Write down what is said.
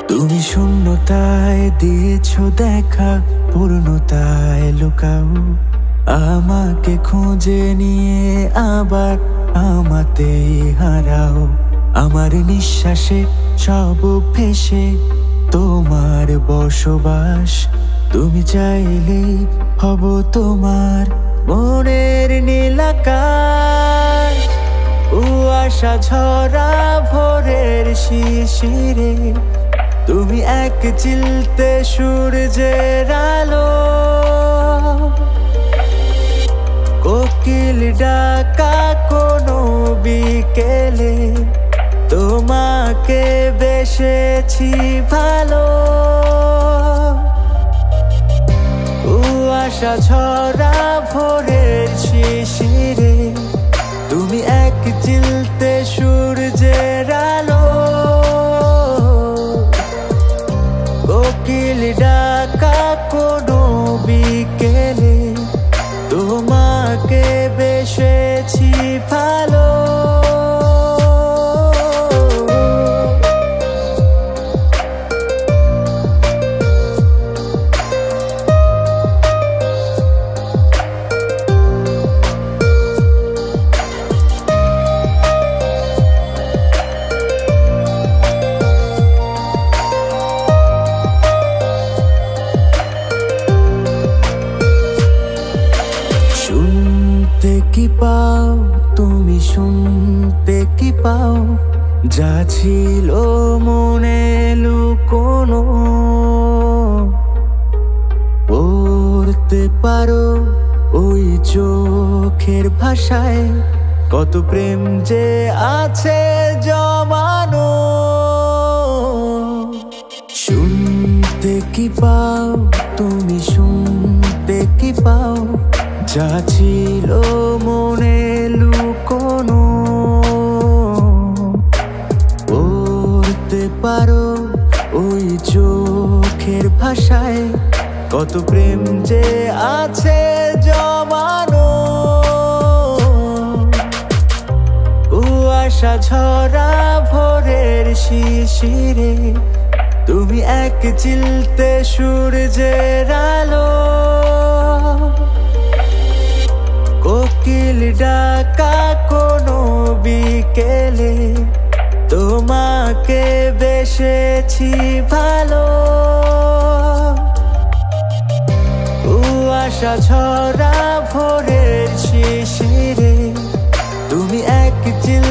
তুমি শূন্যতায় দিয়েছো দেখা, পূর্ণতায় লুকাও। আমাকে খুঁজে নিয়ে আবার আমাতেই হারাও। আমার নিঃশ্বাসে সব ভেসে তোমার বসবাস। তুমি চাইলেই হব তোমার মনের নীল আকাশ। কুয়াশা ঝরা ভোরের শিশিরে তুমি এক চিলতে সূর্যের আলো। কোকিল ডাকা কোনো বিকেলে তোমাকে বেসেছি ভালো। কুয়াশা ঝরা ভোরের শিশিরে তুমি এক চিলতে সূর্যের আলো। কোকিল ডাকা কোনো বিকেলে তোমাকে বেসেছি ভালো। শুনতে কি পাও তুমি, শুনতে কি পাও যা ছিল মনে লুকোনো? পড়তে পারো ওই চোখের ভাষায় কত প্রেম যে আছে জমানো। শুনতে কি পাও তুমি, শুনতে কি পাও যা ছিল মনে লুকোনো? পড়তে পারো ওই চোখের ভাষায় কত প্রেম যে আছে জমানো। কুয়াশা ঝরা ভোরের শিশিরে তুমি এক চিলতে সূর্যের আলো। কোকিল ডাকা কোনো বিকেলে তোমাকে বেসেছি ভালো। কুয়াশা ঝরা ভোরের শিশিরে তুমি এক চিল